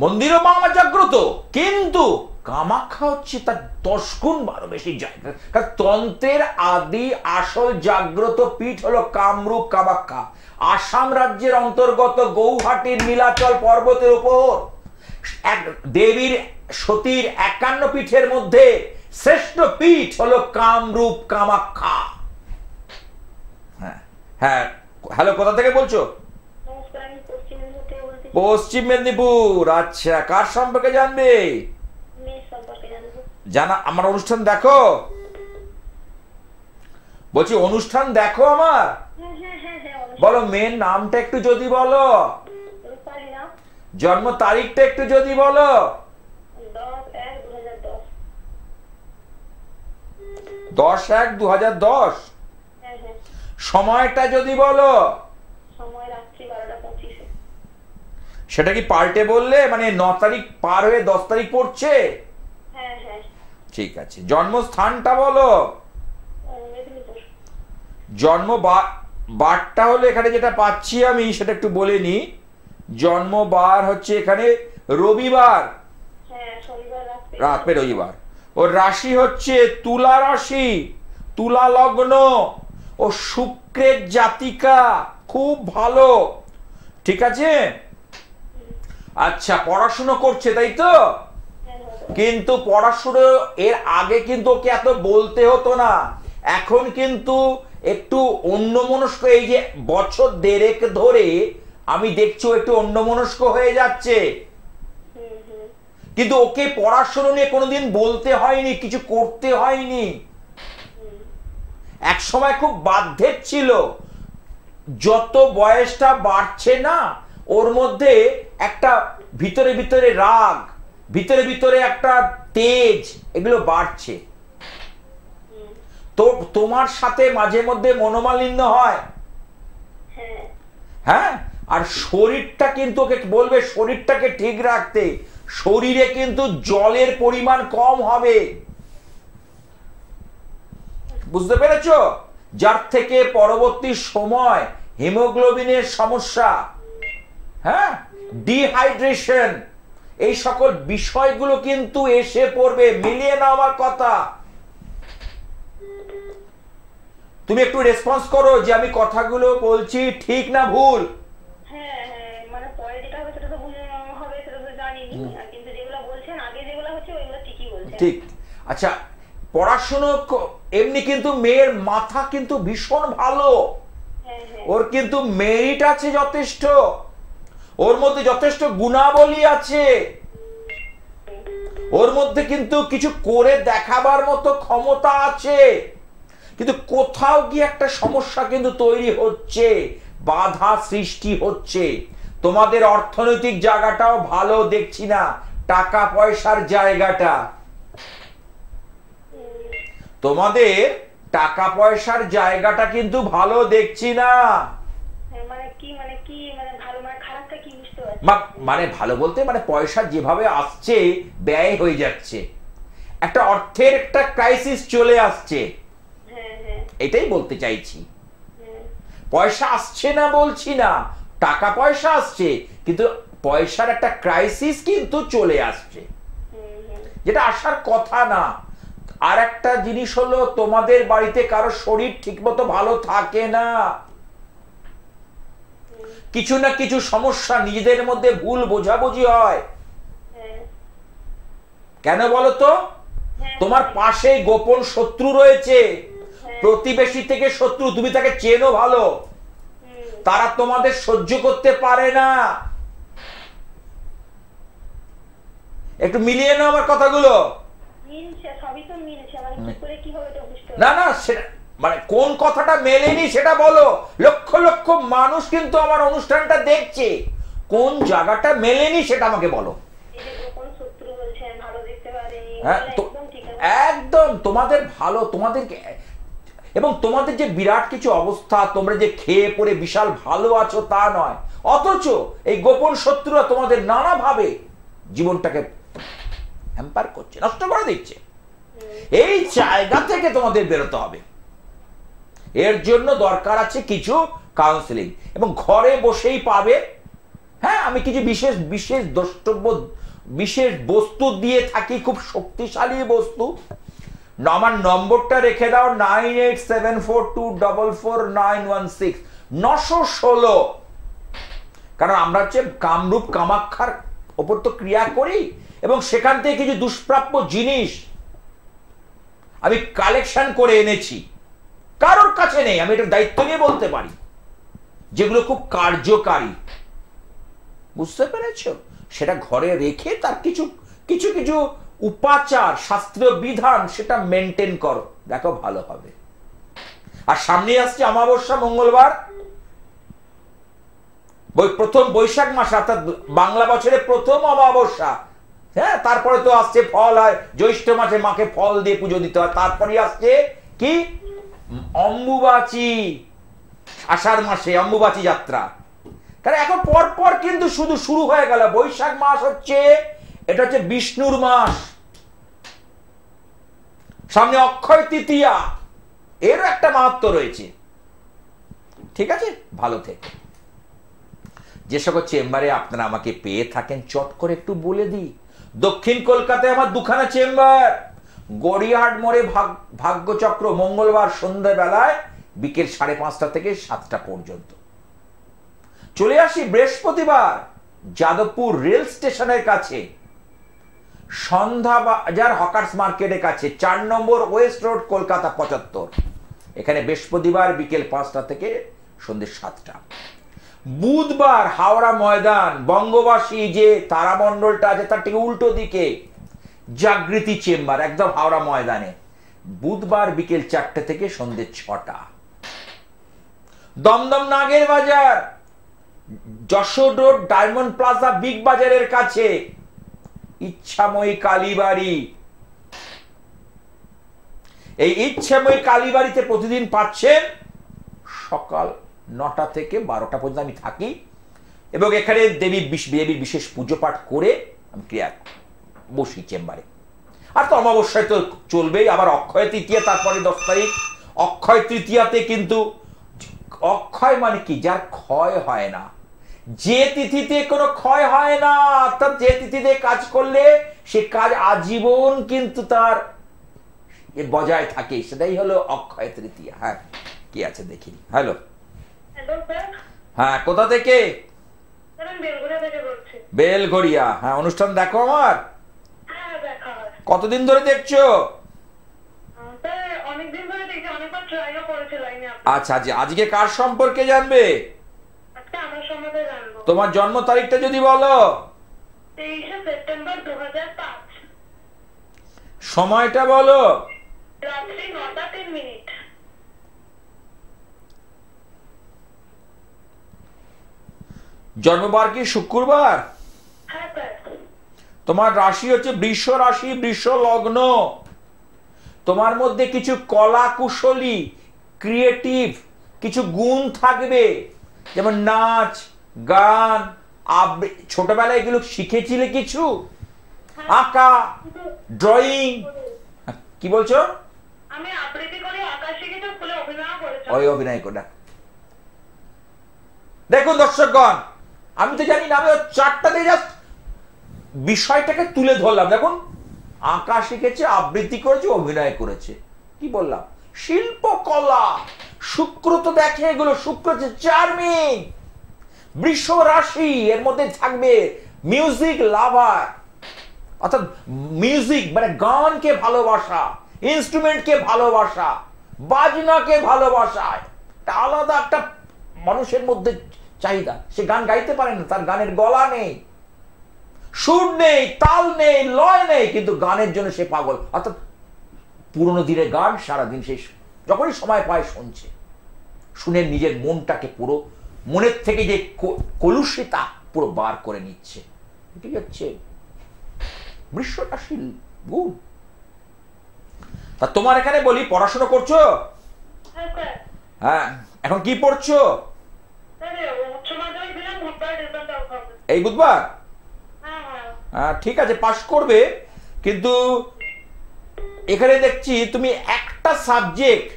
মন্দিরও বাংলা জাগ্রত, কিন্তু কামাখ্যা হচ্ছে তার 10 গুণ 12 বেশি জায়গা। কারণ তন্ত্রের আদি আসল জাগ্রত পীঠ হলো কামরূপ কামাখ্যা, আসাম রাজ্যের অন্তর্গত গৌহাটির নীলাচল পর্বতের উপর এক দেবীর সতীর 51 পীঠের মধ্যে শ্রেষ্ঠ পীঠ হলো কামরূপ কামাখ্যা। হ্যাঁ হ্যাঁ, হ্যালো, কোথা থেকে বলছো? পশ্চিম মেদিনীপুর। আচ্ছা, কার সম্পর্কে জানবে? জানা, আমার অনুষ্ঠান দেখো? বলছি অনুষ্ঠান দেখো আমার। বলো, মেয়ের নামটা একটু যদি বলো, জন্ম তারিখটা একটু যদি বলো। 10/1/2010। সময়টা যদি বলো। সেটা কি পাল্টে বললে, মানে 9 তারিখ পার হয়ে 10 তারিখ পড়ছে? ঠিক আছে। জন্মস্থানটা বলো। জন্ম বারটা হলো এখানে যেটা পাচ্ছি আমি, সেটা একটু বলে নি। জন্মবার হচ্ছে এখানে রবিবার, রাতে রবিবার। ওর রাশি হচ্ছে তুলা রাশি, তুলা লগ্ন, ও শুক্রের জাতিকা, খুব ভালো। ঠিক আছে। আচ্ছা, পড়াশুনো করছে তাই তো? কিন্তু পড়াশুনো এর আগে কিন্তু ওকে এত বলতে হতো না, এখন কিন্তু একটু অন্যমনস্ক। এই যে বছর 1.5 ধরে আমি দেখছি একটু অন্যমনস্ক হয়ে যাচ্ছে, কিন্তু ওকে পড়াশুনো নিয়ে কোনোদিন বলতে হয়নি, কিছু করতে হয়নি। এক সময় খুব বাধ্যের ছিল, যত বয়সটা বাড়ছে না ওর মধ্যে একটা ভিতরে ভিতরে রাগ, ভিতরে ভিতরে একটা তেজ, এগুলো বাড়ছে। তো তোমার সাথে মাঝে মধ্যে মনোমালিন্য হয়। হ্যাঁ, আর শরীরটা কিন্তু ওকে বলবে শরীরটাকে ঠিক রাখতে। শরীরে কিন্তু জলের পরিমাণ কম হবে, বুঝতে পেরেছো? যার থেকে পরবর্তী সময় হিমোগ্লোবিনের সমস্যা, হ্যাঁ, ডিহাইড্রেশন, এই সকল বিষয়গুলো কিন্তু এসে পড়বে। মিলিয়ে নাও আমার কথা। তুমি একটু রেসপন্স করো যে আমি কথাগুলো বলছি ঠিক না ভুল। হ্যাঁ হ্যাঁ, মানে পরে যেটা হবে সেটা তো হবে, সেটা তো জানিনি, কিন্তু যেগুলো বলছেন আগে যেগুলো হচ্ছে ওইগুলো ঠিকই বলছেন। ঠিক। আচ্ছা, পড়াশুনো এমনি কিন্তু মেয়ের মাথা কিন্তু ভীষণ ভালো, ওর কিন্তু মেরিট আছে যথেষ্ট, ওর মধ্যে যথেষ্ট গুণাবলী আছে, ওর মধ্যে কিন্তু কিছু করে দেখাবার মতো ক্ষমতা আছে। কিন্তু কোথাও গিয়ে একটা সমস্যা কিন্তু তৈরি হচ্ছে, বাধা সৃষ্টি হচ্ছে। তোমাদের অর্থনৈতিক জায়গাটাও ভালো দেখছি না, টাকা পয়সার জায়গাটা, তোমাদের টাকা পয়সার জায়গাটা কিন্তু ভালো দেখছি না। মানে ভালো বলতে মানে পয়সা যেভাবে আসছে ব্যয় হয়ে যাচ্ছে, একটা অর্থের একটা ক্রাইসিস চলে আসছে, এটাই বলতে চাইছি। পয়সা আসছে না বলছি না, টাকা পয়সা আসছে, কিন্তু পয়সার একটা ক্রাইসিস কিন্তু চলে আসছে, যেটা আসার কথা না। আর একটা জিনিস হলো, তোমাদের বাড়িতে কারো শরীর ঠিকমতো ভালো থাকে না, কিছু না কিছু সমস্যা, নিজেদের মধ্যে ভুল বোঝাবুঝি হয়। কেন বলো তো? তোমার পাশে গোপন শত্রু রয়েছে, প্রতিবেশী থেকে শত্রু, তুমি তাকে চেনো ভালো, তারা তোমাদের সহ্য করতে পারে না। একটু মিলিয়ে নাও আমার কথাগুলো। না না, সেটা মানে কোন কথাটা মেলেনি সেটা বলো। লক্ষ লক্ষ মানুষ কিন্তু আমার অনুষ্ঠানটা দেখছে, কোন জায়গাটা মেলেনি সেটা আমাকে বলো। হ্যাঁ, একদম তোমাদের ভালো, তোমাদেরকে, এবং তোমাদের যে বিরাট কিছু অবস্থা, তোমরা যে খেয়ে পড়ে বিশাল ভালো আছো তা নয়, অথচ এই গোপন শত্রুরা তোমাদের নানাভাবে জীবনটাকে হ্যাম্পার করছে, নষ্ট করে দিচ্ছে। এই জায়গা থেকে তোমাদের বেরোতে হবে। এর জন্য দরকার আছে কিছু কাউন্সিলিং, এবং ঘরে বসেই পাবে। হ্যাঁ, আমি কিছু বিশেষ বিশেষ দ্রষ্টব্য, বিশেষ বস্তু দিয়ে থাকি, খুব শক্তিশালী বস্তু। আমার নম্বরটা রেখে দাও, 9874244916, 916। কারণ আমরা হচ্ছে কামরূপ কামাখ্যার ওপর তো ক্রিয়া করি, এবং সেখান থেকে কিছু দুষ্প্রাপ্য জিনিস আমি কালেকশন করে এনেছি, কারোর কাছে নেই, আমি এটার দায়িত্ব নিয়ে বলতে পারি, যেগুলো খুব কার্যকারী। বুঝতে পেরেছ? সেটা ঘরে রেখে তার কিছু কিছু কিছু উপাচার, শাস্ত্রীয় বিধান, সেটা মেনটেন করো, দেখো ভালো হবে। আর সামনে আসছে অমাবস্যা, মঙ্গলবার, প্রথম বৈশাখ মাস, অর্থাৎ বাংলা বছরের প্রথম অমাবস্যা। হ্যাঁ, তারপরে তো আসছে ফল হয়, জ্যৈষ্ঠ মাসে মাকে ফল দিয়ে পুজো দিতে হয়। তারপরে আসছে কি? অম্বুবাচী, আষাঢ় মাসে অম্বুবাচী যাত্রা। কারণ এখন পর পর কিন্তু শুধু শুরু হয়ে গেল। বৈশাখ মাস হচ্ছে, এটা হচ্ছে বিষ্ণুর মাস, সামনে অক্ষয় তৃতীয়া, এরও একটা মাহাত্ম্য রয়েছে। ঠিক আছে, ভালো থেকে। যে সকল চেম্বারে আপনারা আমাকে পেয়ে থাকেন, চট করে একটু বলে দিই। দক্ষিণ কলকাতায় আমার দুখানা চেম্বার, গড়িয়াহাট মোড়ে ভাগ্যচক্র, মঙ্গলবার সন্ধ্যাবেলায় বিকেল 5:30 থেকে 7টা পর্যন্ত। চলে আসি বৃহস্পতিবার যাদবপুর রেল স্টেশনের কাছে, সন্ধ্যা বাজার হকার্স মার্কেটের কাছে, 4 নম্বর ওয়েস্ট রোড, কলকাতা 75। এখানে বৃহস্পতিবার বিকেল 5টা থেকে সন্ধ্যে 7টা। বুধবার হাওড়া ময়দান, বঙ্গবাসী যে তারামণ্ডলটা আছে তার ঠিক উল্টো দিকে জাগৃতি চেম্বার, একদম হাওড়া ময়দানে, বুধবার বিকেল 4টে থেকে সন্ধ্যে 6টা। দমদম নাগের বাজার, Jessore road, diamond plaza, big বাজারের কাছে, ইচ্ছাময়ী কালীবাড়ি। এই ইচ্ছাময়ী কালীবাড়িতে প্রতিদিন পাচ্ছেন সকাল 9টা থেকে 12টা পর্যন্ত আমি থাকি, এবং এখানে দেবীর বিশেষ পুজো পাঠ করে আমি ক্রিয়া বসি চেম্বারে। আর তো অমাবস্যায় তো চলবেই, আবার অক্ষয় তৃতীয়া, তারপরে 10 তারিখ অক্ষয় তৃতীয়াতে। কিন্তু অক্ষয় মানে কি? যার ক্ষয় হয় না, যে তিথিতে কোনো ক্ষয় হয় না, অর্থাৎ যে তিথিতে কাজ করলে সে কাজ আজীবন কিন্তু তার বজায় থাকে, সেটাই হলো অক্ষয় তৃতীয়া। হ্যাঁ, কি আছে দেখি। হ্যালো, হ্যাঁ, কোথা থেকে? বেলঘরিয়া। হ্যাঁ, অনুষ্ঠান দেখো আমার? কতদিন ধরে দেখছো? আচ্ছা, আজকে কার সম্পর্কে জানবে? তোমার জন্ম তারিখটা যদি বলো। 23 সেপ্টেম্বর 2005। সময়টা বলো। রাত্রি 9টা 3 মিনিট। জন্মবার কি শুক্রবার? হ্যাঁ স্যার। তোমার রাশি হচ্ছে বৃষ রাশি, বৃষ লগ্ন। তোমার মধ্যে কিছু কলা কুশলী, ক্রিয়েটিভ কিছু গুণ থাকবে, যেমন নাচ, গান, ছোটবেলায় এগুলো শিখেছিলে কিছু? আঁকা, ড্রয়িং। কি বলছো? আমি আবৃত্তি করে আঁকা শিখেছি, স্কুলে অভিনয় করেছি। ওই অভিনয় করে দেখুন দর্শকগণ, আমি তো জানি না, আমি চারটাতে জাস্ট বিষয়টাকে তুলে ধরলাম। দেখুন, আঁকা শিখেছে, আবৃত্তি করেছে, অভিনয় করেছে, কি বললাম, শিল্পকলা। শুক্র তো দেখে এগুলো, শুক্র হচ্ছে চার্মিং। বৃষ রাশি, এর মধ্যে থাকবে মিউজিক লাভার, অর্থাৎ মিউজিক মানে গানকে ভালোবাসা, ইনস্ট্রুমেন্টকে ভালোবাসা, বাজনাকে ভালোবাসা। একটা আলাদা একটা মানুষের মধ্যে চাহিদা। সে গান গাইতে পারে না, তার গানের গলা নেই, সুর নেই, তাল নেই, লয় নেই, কিন্তু গানের জন্য সে পাগল। অর্থাৎ পুরোনো দিনের গান সারাদিন সে যখনই সময় পায় শুনছে, শুনে নিজের মনটাকে পুরো, মনের থেকে যে কলুষিতা পুরো বার করে নিচ্ছে। এটি হচ্ছে বৃষ রাশির গুণ। তা তোমার এখানে বলি, পড়াশোনা করছো? হ্যাঁ, এখন কি পড়ছো? এই বুধবার? ঠিক আছে, পাশ করবে, কিন্তু এখানে দেখছি তুমি একটা সাবজেক্ট,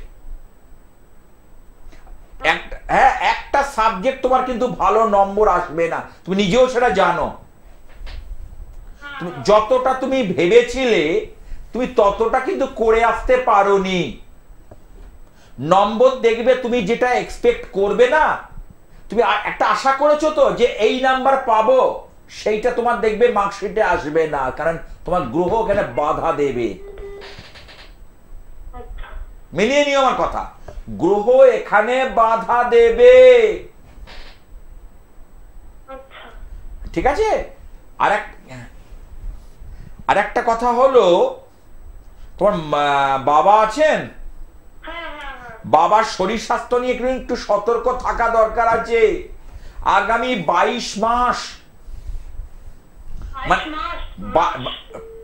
একটা সাবজেক্ট তোমার কিন্তু ভালো নম্বর আসবে না, তুমি নিজেও সেটা জানো। তুমি যতটা তুমি ভেবেছিলে তুমি ততটা কিন্তু করে আসতে পারোনি। নম্বর দেখবে তুমি যেটা এক্সপেক্ট করবে না, তুমি একটা আশা করেছো তো যে এই নাম্বার পাবো, সেইটা তোমার দেখবে মার্কশিটে আসবে না, কারণ তোমার গ্রহ এখানে বাধা দেবে। মিলিয়ে নিও আমার কথা, গ্রহ এখানে বাধা দেবে, ঠিক আছে? আর একটা কথা হলো, তোমার বাবা আছেন, বাবার শরীর স্বাস্থ্য নিয়ে একটু সতর্ক থাকা দরকার আছে। আগামী 22 মাস,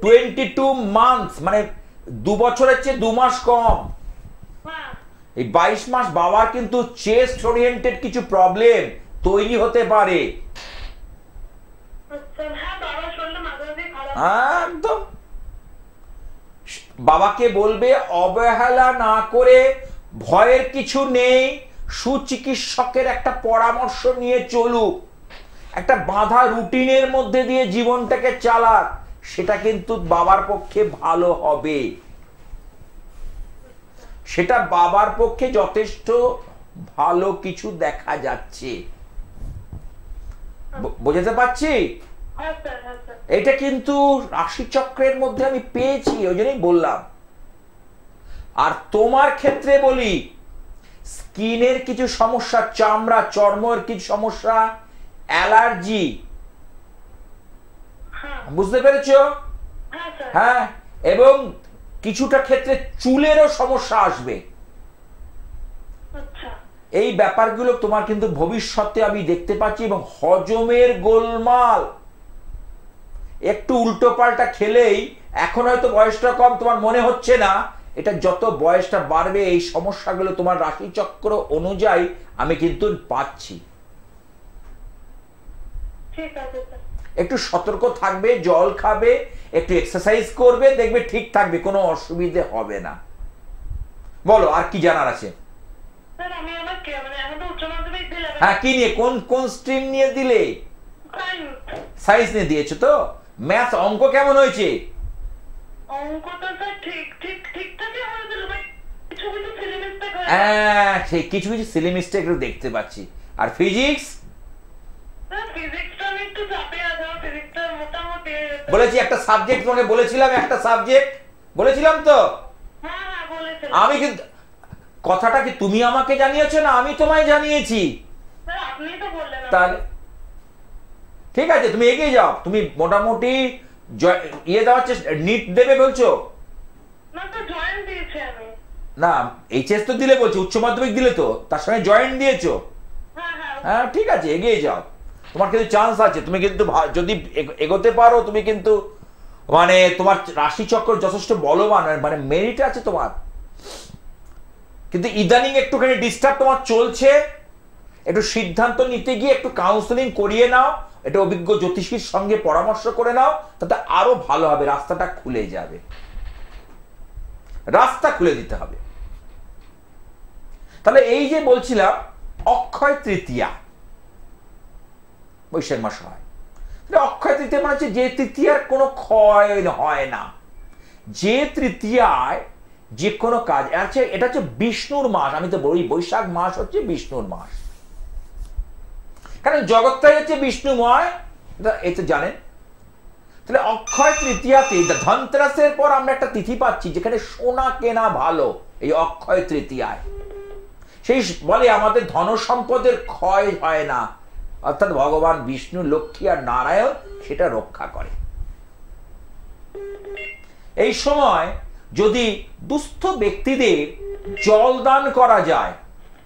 22 মান্থস, মানে 2 বছরের চেয়ে 2 মাস কম। এই 22 মাস বাবার কিন্তু চেস্ট ওরিয়েন্টেড কিছু প্রবলেম তৈরি হতে পারে। একদম বাবাকে বলবে অবহেলা না করে, ভয়ের কিছু নেই, সুচিকিৎসকের একটা পরামর্শ নিয়ে চলুক, একটা বাঁধা রুটিনের মধ্যে দিয়ে জীবনটাকে চালাক, সেটা কিন্তু বাবার পক্ষে ভালো হবে। সেটা বাবার পক্ষে যথেষ্ট ভালো কিছু দেখা যাচ্ছে, বুঝতে পারছি? এটা কিন্তু রাশিচক্রের মধ্যে আমি পেয়েছি, ওই জন্যই বললাম। আর তোমার ক্ষেত্রে বলি, স্কিনের কিছু সমস্যা, চামড়া চর্মের কিছু সমস্যা, অ্যালার্জি, বুঝতে পেরেছো? হ্যাঁ, এবং কিছুটা ক্ষেত্রে চুলেরও সমস্যা আসবে। এই ব্যাপারগুলো তোমার কিন্তু ভবিষ্যতে আমি দেখতে পাচ্ছি। এবং হজমের গোলমাল, একটু উল্টো পাল্টা খেলেই, এখন হয়তো বয়সটা কম, তোমার মনে হচ্ছে না, এটা যত বয়সটা বাড়বে এই সমস্যাগুলো তোমার রাশিচক্র অনুযায়ী আমি কিন্তু পাচ্ছি। একটু সতর্ক থাকবে, জল খাবে, একটু এক্সারসাইজ করবে, দেখবে ঠিক থাকবে, কোনো অসুবিধে হবে না। বলো, আর কি জানার আছে? হ্যাঁ, কি নিয়ে, কোন স্ট্রিম নিয়ে দিলে? সায়েন্স নিয়ে দিয়েছো তো? ম্যাথ অঙ্ক কেমন হয়েছে? হ্যাঁ, সেই কিছু কিছু সিলি মিস্টেক দেখতে পাচ্ছি। আর ফিজিক্স? বলেছি একটা সাবজেক্ট, তোমাকে বলেছিলাম একটা সাবজেক্ট, বলেছিলাম তো? আমি কিন্তু কথাটা কি তুমি আমাকে জানিয়েছো না আমি তোমায় জানিয়েছি? তাহলে ঠিক আছে, তুমি এগিয়ে যাও। তুমি মোটামুটি ইয়ে দেওয়ার চেষ্টা, নিট দেবে বলছো না? এইচএস তো দিলে বলছো, উচ্চ মাধ্যমিক দিলে তো, তার সঙ্গে জয়েন্ট দিয়েছো। হ্যাঁ, ঠিক আছে, এগিয়ে যাও, তোমার কিন্তু চান্স আছে। তুমি কিন্তু যদি এগোতে পারো, তুমি কিন্তু মানে তোমার রাশিচক্র যথেষ্ট বলবান, মানে মেরিট আছে তোমার। কিন্তু ইদানিং একটুখানি ডিস্টার্ব তোমার চলছে, একটু সিদ্ধান্ত নিতে গিয়ে একটু কাউন্সেলিং করিয়ে নাও, এটা অভিজ্ঞ জ্যোতিষীর সঙ্গে পরামর্শ করে নাও, তাতে আরো ভালো হবে, রাস্তাটা খুলে যাবে, রাস্তা খুলে দিতে হবে। তাহলে এই যে বলছিলাম অক্ষয় তৃতীয়া, বৈশাখ মাসে হয়। অক্ষয় তৃতীয়া মানে হচ্ছে যে তৃতীয়ার কোনো ক্ষয় হয় না, যে তৃতীয়ায় যে কোনো কাজ। আচ্ছা, এটা হচ্ছে বিষ্ণুর মাস। আমি তো বলি বৈশাখ মাস হচ্ছে বিষ্ণুর মাস, কারণ জগৎটাই হচ্ছে বিষ্ণুময়, এই তো জানেন। তাহলে অক্ষয় তৃতীয়াতে ধনতেরাসের পর আমরা একটা তিথি পাচ্ছি যেখানে সোনা কেনা ভালো, এই অক্ষয় তৃতীয়ায়। সেই বলে আমাদের ধন সম্পদের ক্ষয় হয় না, অর্থাৎ ভগবান বিষ্ণু, লক্ষ্মী আর নারায়ণ সেটা রক্ষা করে। এই সময় যদি দুস্থ ব্যক্তিদের জল দান করা যায়,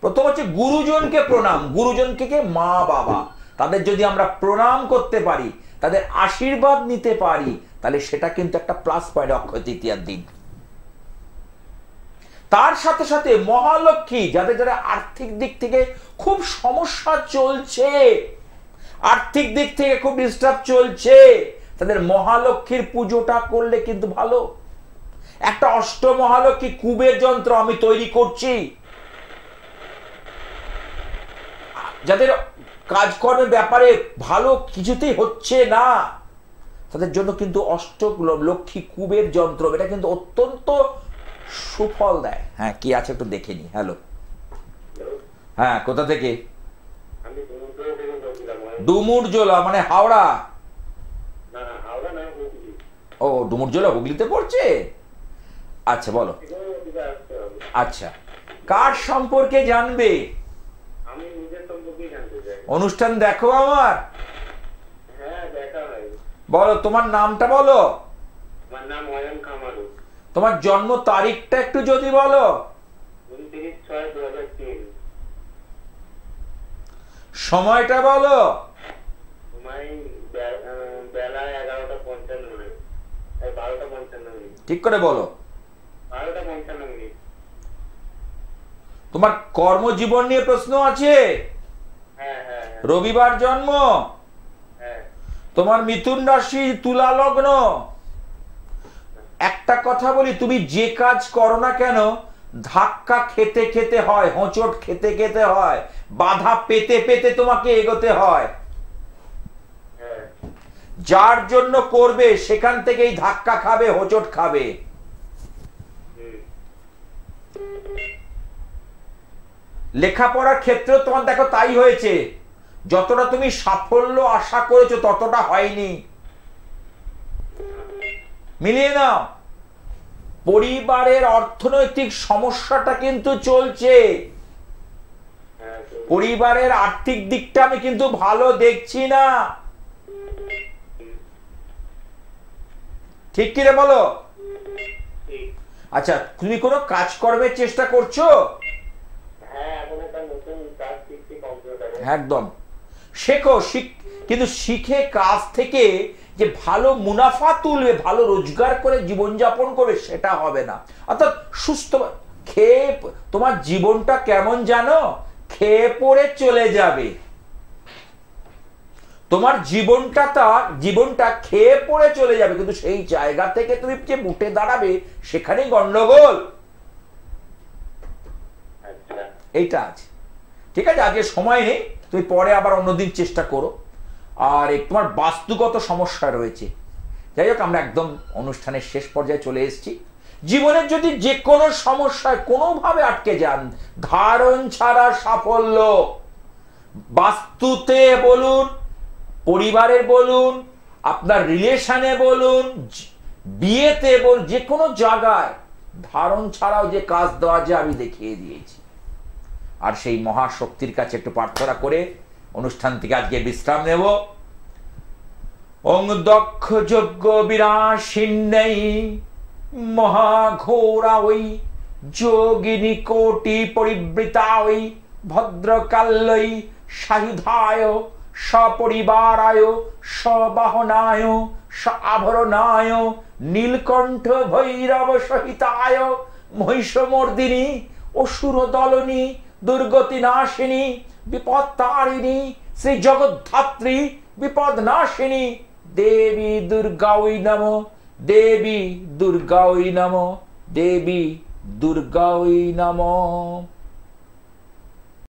প্রথম হচ্ছে গুরুজনকে প্রণাম। গুরুজনকে কে? মা বাবা। তাদের যদি আমরা প্রণাম করতে পারি, তাদের আশীর্বাদ নিতে পারি, তাহলে সেটা কিন্তু একটা প্লাস পয়েন্ট অক্ষয় তৃতীয়ার দিন। তার সাথে সাথে মহালক্ষ্মী, যাদের যারা আর্থিক দিক থেকে খুব সমস্যা চলছে, আর্থিক দিক থেকে খুব ডিস্টার্ব চলছে, তাদের মহালক্ষ্মীর পুজোটা করলে কিন্তু ভালো। একটা অষ্ট মহালক্ষ্মী কুবের যন্ত্র আমি তৈরি করছি, যাদের কাজকর্মের ব্যাপারে ভালো কিছুতেই হচ্ছে না, তাদের জন্য কিন্তু অষ্ট লক্ষ্মী কুবের যন্ত্র, এটা কিন্তু অত্যন্ত সুফল দেয়। হ্যাঁ, কি আছে একটু দেখে নি। হ্যালো, হ্যাঁ, কোথা থেকে? ডুমুরজোলা মানে হাওড়া? ও, ডুমুরজোলা হুগলিতে পড়ছে। আচ্ছা, বলো। আচ্ছা, কার সম্পর্কে জানবে? অনুষ্ঠান দেখো আমার? বলো, তোমার নামটা বলো। তোমার জন্ম তারিখটা একটু যদি বলো। সময়টা বলো। ঠিক করে বলো। তোমার কর্মজীবন নিয়ে প্রশ্ন আছে? রবিবার জন্ম, তোমার মিথুন রাশি, তুলা লগ্ন। একটা কথা বলি, তুমি যে কাজ করো না কেন, ধাক্কা খেতে খেতে হয়, হোঁচট খেতে খেতে হয়, বাধা পেতে পেতে তোমাকে এগোতে হয়। যার জন্য করবে সেখান থেকেই ধাক্কা খাবে, হোঁচট খাবে। লেখাপড়ার ক্ষেত্রেও তোমার দেখো তাই হয়েছে, যতটা তুমি সাফল্য আশা করেছো ততটা হয়নি। মিলিয়ে নাও। পরিবারের অর্থনৈতিক সমস্যাটা কিন্তু চলছে, পরিবারের আর্থিক দিকটা আমি কিন্তু ভালো দেখছি না। ঠিক কি রে বলো? আচ্ছা, তুমি কোনো কাজকর্মের চেষ্টা করছো? একদম শেখো, কিন্তু শিখে কাজ থেকে যে ভালো মুনাফা তুলবে, ভালো রোজগার করে জীবনযাপন করবে, সেটা হবে না। অর্থাৎ সুস্থ খেয়ে, তোমার জীবনটা কেমন জানো, খেয়ে পড়ে চলে যাবে। তোমার জীবনটা খেয়ে পড়ে চলে যাবে, কিন্তু সেই জায়গা থেকে তুমি যে উঠে দাঁড়াবে, সেখানেই গন্ডগোল। এইটা আছে। ঠিক আছে, আজকে সময় নেই, তুমি পরে আবার অন্যদিন চেষ্টা করো। আর তোমার বাস্তুগত সমস্যা রয়েছে। যাই হোক, আমরা একদম অনুষ্ঠানের শেষ পর্যায়ে চলে এসেছি। জীবনের যদি যে কোনো সমস্যায় কোনোভাবে আটকে যান, ধারণ ছাড়া সাফল্য, বাস্তুতে বলুন, পরিবারের বলুন, আপনার রিলেশনে বলুন, বিয়েতে বলুন, যে কোনো জায়গায় ধারণ ছাড়াও যে কাজ দেওয়া যায় আমি দেখিয়ে দিয়েছি। আর সেই মহাশক্তির কাছে একটু প্রার্থনা করে অনুষ্ঠান থেকে আজকে বিশ্রাম নেব। ওং দক্ষ যজ্ঞ বিনাশিন্যৈ মহাঘোরাঐ যোগিনী কোটি পরিবৃতাঐ ভদ্রকাল্যৈ সায়ুধায় সপরিবারায় সবাহনায় সাভরণায় নীলকণ্ঠ ভৈরব সহিতায় মহিষমর্দিনী অসুর দলনী দুর্গতি নাশিনী বিপত্তারিণী শ্রী জগদ্ধাত্রী বিপদ নাশিনী দেবী দুর্গাঐ নমঃ, দেবী দুর্গাঐ নমঃ, দেবী দুর্গাঐ নমঃ।